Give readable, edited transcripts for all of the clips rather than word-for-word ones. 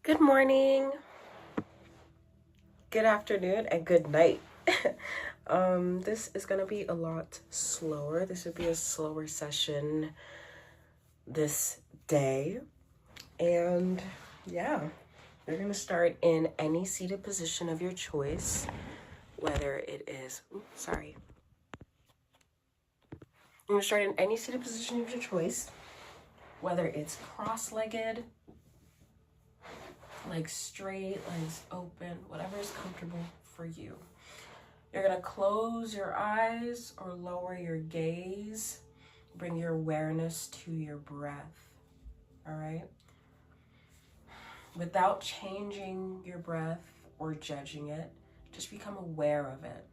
Good morning, good afternoon, and good night. This is gonna be a lot slower. This would be a slower session this day. And yeah, you're gonna start in any seated position of your choice, whether it is, sorry. You're gonna start in any seated position of your choice, whether it's cross-legged, legs straight, legs open, whatever is comfortable for you. You're gonna close your eyes or lower your gaze. Bring your awareness to your breath, all right? Without changing your breath or judging it, just become aware of it.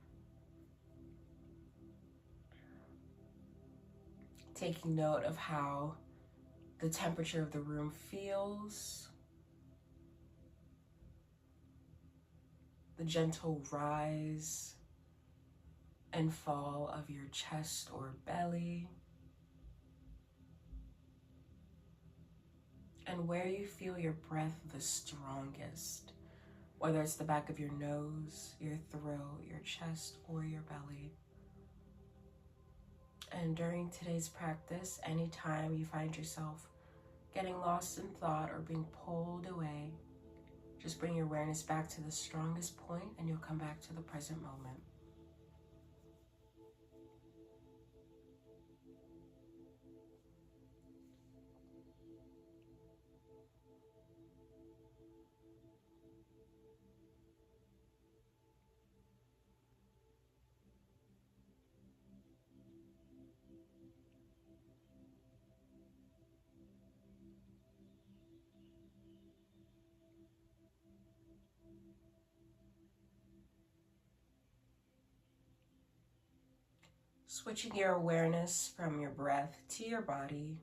Taking note of how the temperature of the room feels, the gentle rise and fall of your chest or belly, and where you feel your breath the strongest, whether it's the back of your nose, your throat, your chest, or your belly. And during today's practice, anytime you find yourself getting lost in thought or being pulled away, just bring your awareness back to the strongest point and you'll come back to the present moment. Switching your awareness from your breath to your body,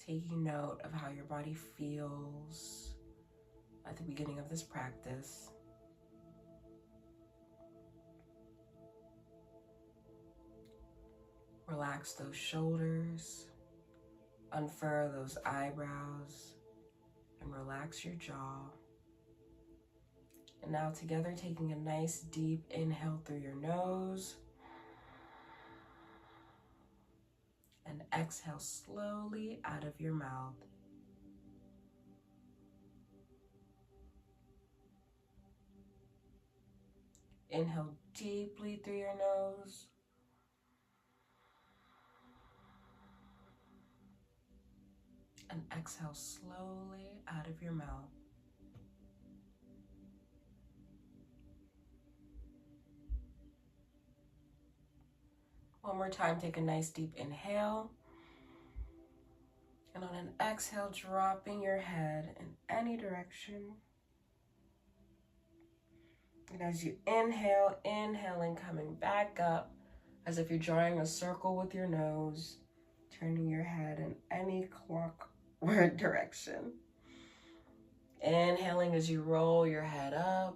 taking note of how your body feels at the beginning of this practice. Relax those shoulders, unfurl those eyebrows, and relax your jaw. And now together, taking a nice deep inhale through your nose and exhale slowly out of your mouth. Inhale deeply through your nose. And exhale slowly out of your mouth. One more time, take a nice deep inhale. And on an exhale, dropping your head in any direction. And as you inhale, inhaling, coming back up as if you're drawing a circle with your nose, turning your head in any clockwise direction. Inhaling as you roll your head up.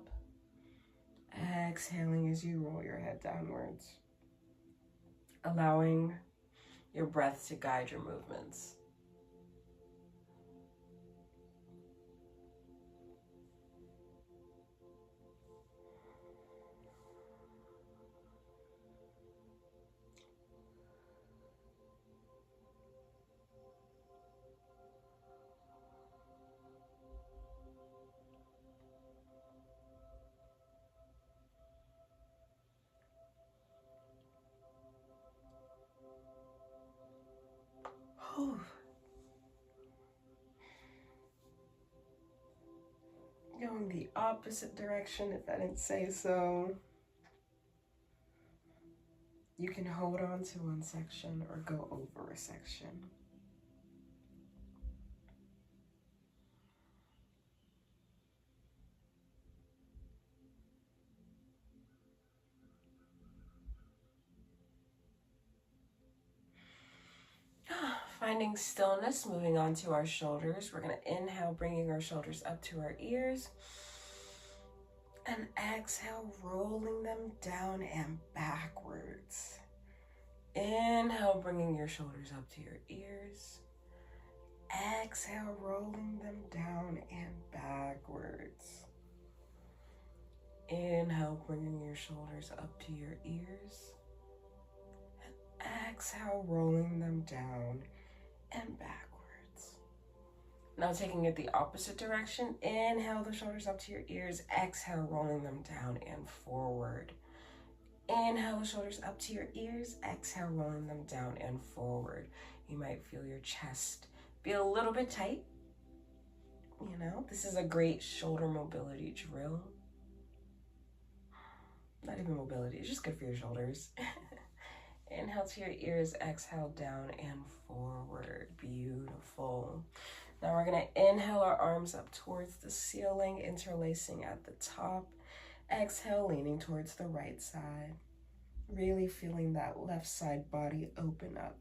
Exhaling as you roll your head downwards. Allowing your breath to guide your movements. Going the opposite direction if I didn't say so. You can hold on to one section or go over a section. Finding stillness, moving on to our shoulders. We're going to inhale, bringing our shoulders up to our ears. And exhale, rolling them down and backwards. Inhale, bringing your shoulders up to your ears. Exhale, rolling them down and Inhale, bringing your shoulders up to your ears. And exhale, rolling them down and backwards. Now taking it the opposite direction. Inhale the shoulders up to your ears. Exhale, rolling them down and forward. Inhale the shoulders up to your ears. Exhale, rolling them down and forward. You might feel your chest be a little bit tight. You know, this is a great shoulder mobility drill. Not even mobility, it's just good for your shoulders. Inhale to your ears, exhale down and forward. Beautiful. Now we're gonna inhale our arms up towards the ceiling, interlacing at the top. Exhale, leaning towards the right side. Really feeling that left side body open up.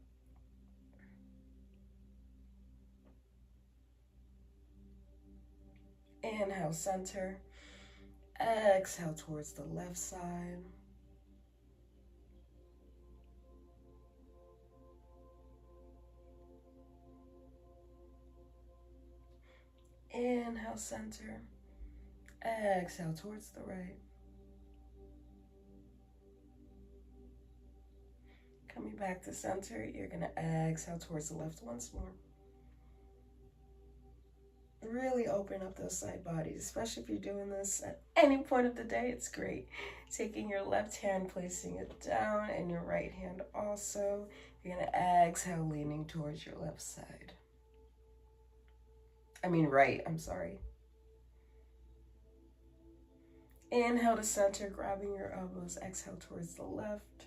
Inhale, center. Exhale towards the left side. Inhale, center. Exhale towards the right. Coming back to center, you're gonna exhale towards the left once more. Really open up those side bodies, especially if you're doing this at any point of the day. It's great. Taking your left hand, placing it down, and your right hand also. You're gonna exhale, leaning towards your left side. Right, I'm sorry. Inhale to center, grabbing your elbows. Exhale towards the left.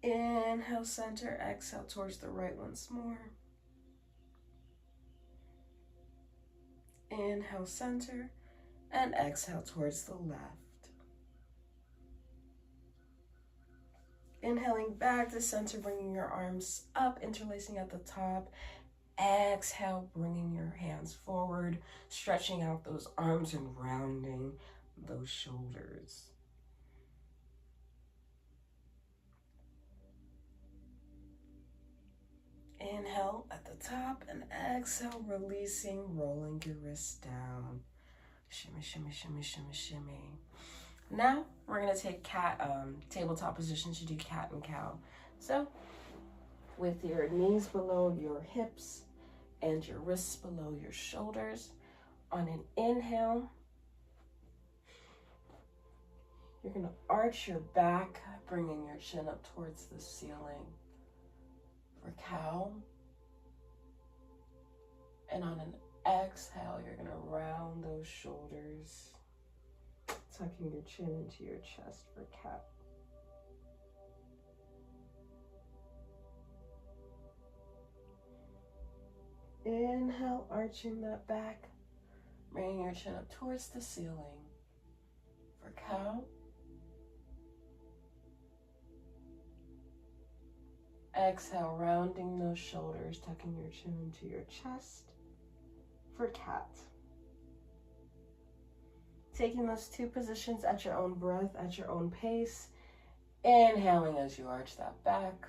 Inhale, center. Exhale towards the right once more. Inhale, center. And exhale towards the left. Inhaling back to center, bringing your arms up, interlacing at the top. Exhale, bringing your hands forward, stretching out those arms and rounding those shoulders. Inhale at the top and exhale, releasing, rolling your wrists down. Shimmy, shimmy, shimmy, shimmy, shimmy. Now we're gonna take tabletop positions. You do cat and cow. So with your knees below your hips and your wrists below your shoulders, on an inhale, you're gonna arch your back, bringing your chin up towards the ceiling for cow. And on an exhale, you're gonna round those shoulders, tucking your chin into your chest for cat. Inhale, arching that back, bringing your chin up towards the ceiling for cow. Exhale, rounding those shoulders, tucking your chin into your chest for cat. Taking those two positions at your own breath, at your own pace. Inhaling as you arch that back.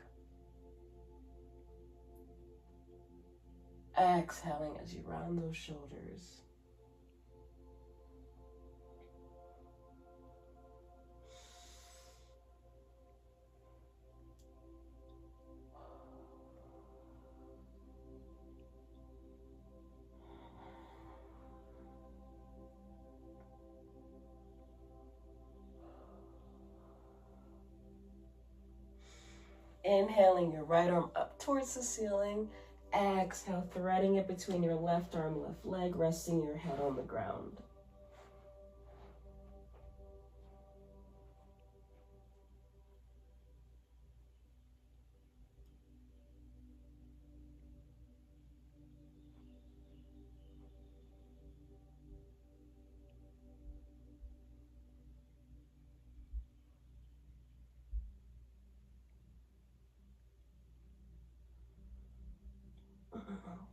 Exhaling as you round those shoulders. Inhaling your right arm up towards the ceiling. Exhale, threading it between your left arm, left leg, resting your head on the ground.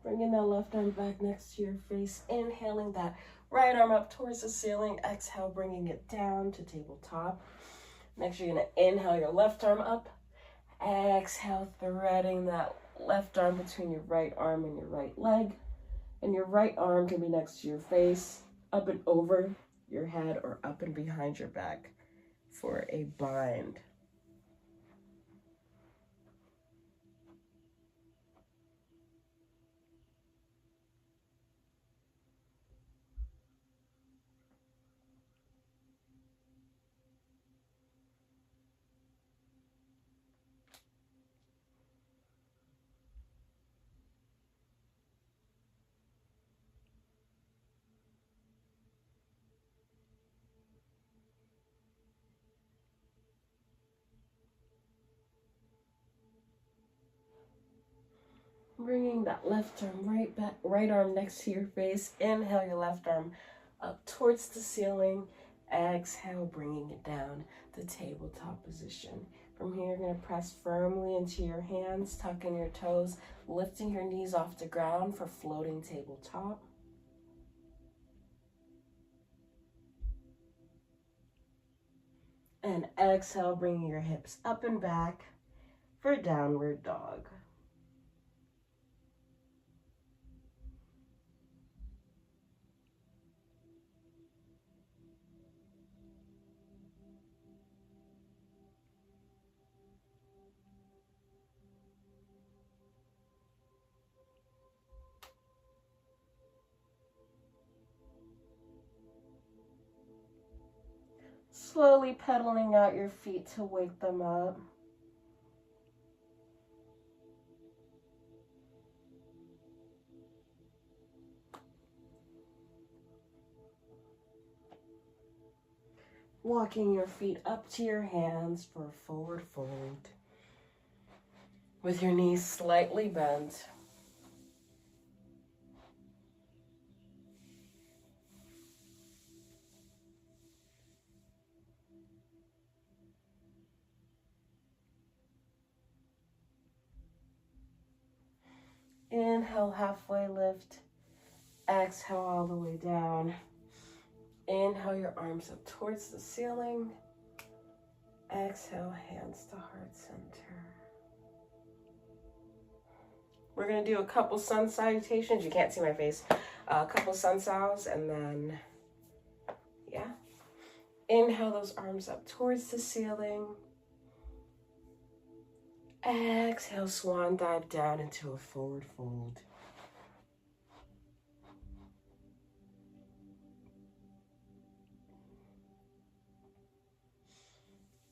Bringing that left arm back next to your face. Inhaling that right arm up towards the ceiling. Exhale, bringing it down to tabletop. Next, you're going to inhale your left arm up. Exhale, threading that left arm between your right arm and your right leg. And your right arm can be next to your face. up and over your head or up and behind your back for a bind. Bringing that left arm right back, right arm next to your face. Inhale your left arm up towards the ceiling. Exhale, bringing it down, the tabletop position. From here, you're going to press firmly into your hands, tuck in your toes, lifting your knees off the ground for floating tabletop. And exhale, bringing your hips up and back for downward dog. Slowly pedaling out your feet to wake them up. Walking your feet up to your hands for a forward fold. With your knees slightly bent. Inhale, halfway lift. Exhale all the way down. Inhale your arms up towards the ceiling. Exhale, hands to heart center. We're going to do a couple sun salutations. You can't see my face. A couple sun salves, and then, yeah. Inhale those arms up towards the ceiling. Exhale, swan dive down into a forward fold.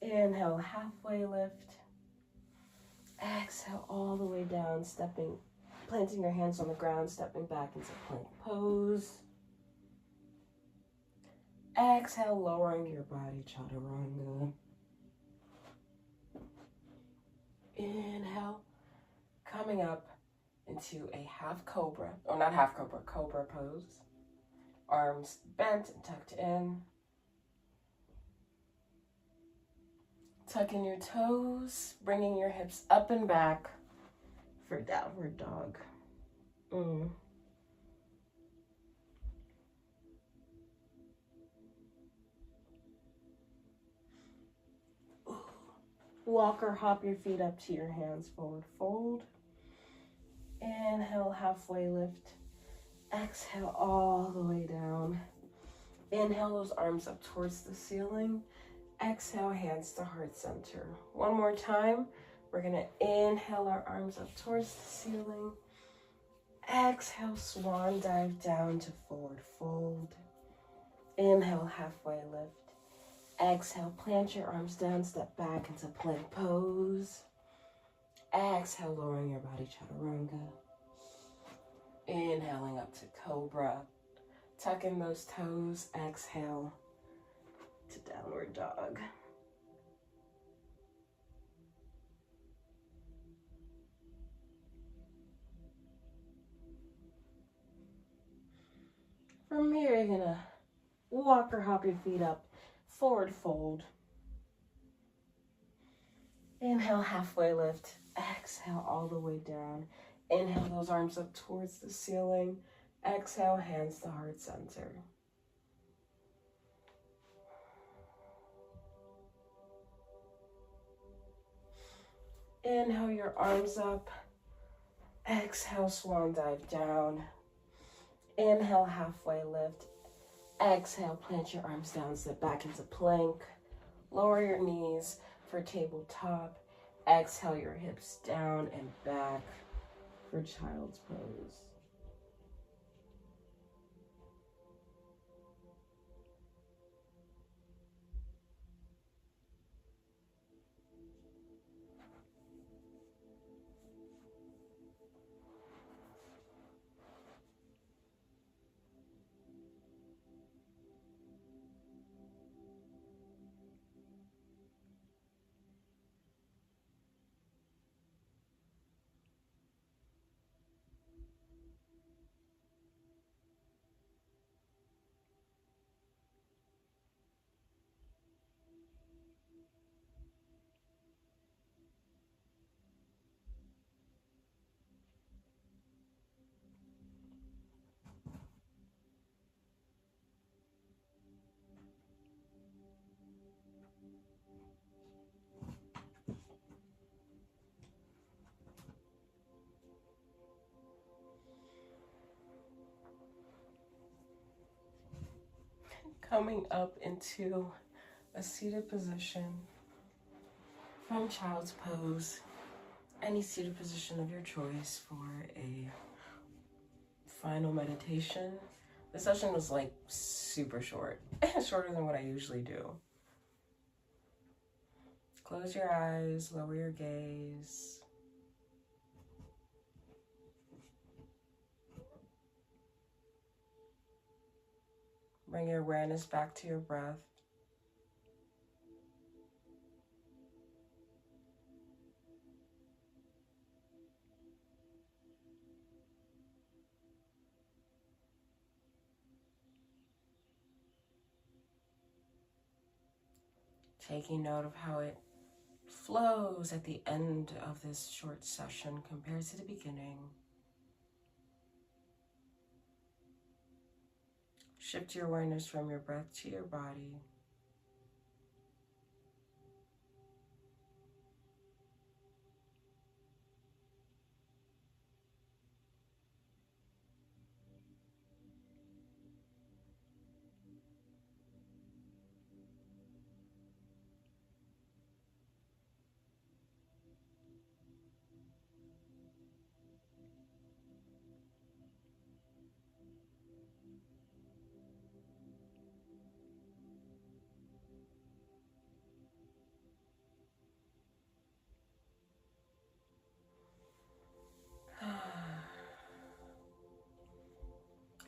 Inhale, halfway lift. Exhale all the way down, planting your hands on the ground, stepping back into plank pose. Exhale, lowering your body, chaturanga. Inhale, coming up into a half cobra, or not half cobra, cobra pose. Arms bent and tucked in. Tuck in your toes, bringing your hips up and back for downward dog. Walk or hop your feet up to your hands, forward fold. Inhale, halfway lift. Exhale all the way down. Inhale those arms up towards the ceiling. Exhale, hands to heart center. One more time. We're going to inhale our arms up towards the ceiling. Exhale, swan dive down to forward fold. Inhale, halfway lift. Exhale, plant your arms down, step back into plank pose. Exhale, lowering your body, chaturanga. Inhaling up to cobra. Tuck in those toes. Exhale to downward dog. From here, you're gonna walk or hop your feet up, forward fold. Inhale, halfway lift. Exhale all the way down. Inhale those arms up towards the ceiling. Exhale, hands to heart center. Inhale your arms up. Exhale, swan dive down. Inhale, halfway lift. Exhale, plant your arms down, sit back into plank. Lower your knees for tabletop. Exhale your hips down and back for child's pose. Coming up into a seated position from child's pose, any seated position of your choice for a final meditation. The session was like super short, shorter than what I usually do. Close your eyes, lower your gaze. Bring your awareness back to your breath. Taking note of how it flows at the end of this short session compared to the beginning. Shift your awareness from your breath to your body.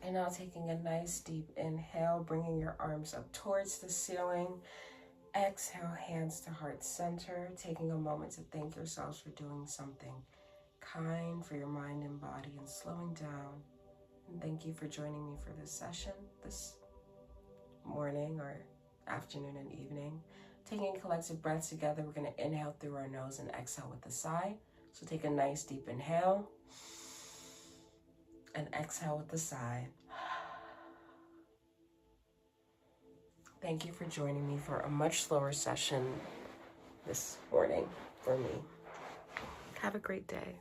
And now taking a nice deep inhale, bringing your arms up towards the ceiling. Exhale, hands to heart center, taking a moment to thank yourselves for doing something kind for your mind and body and slowing down. And thank you for joining me for this session this morning or afternoon and evening. Taking collective breaths together, we're going to inhale through our nose and exhale with a sigh. So take a nice deep inhale and exhale with a sigh. Thank you for joining me for a much slower session this morning for me. Have a great day.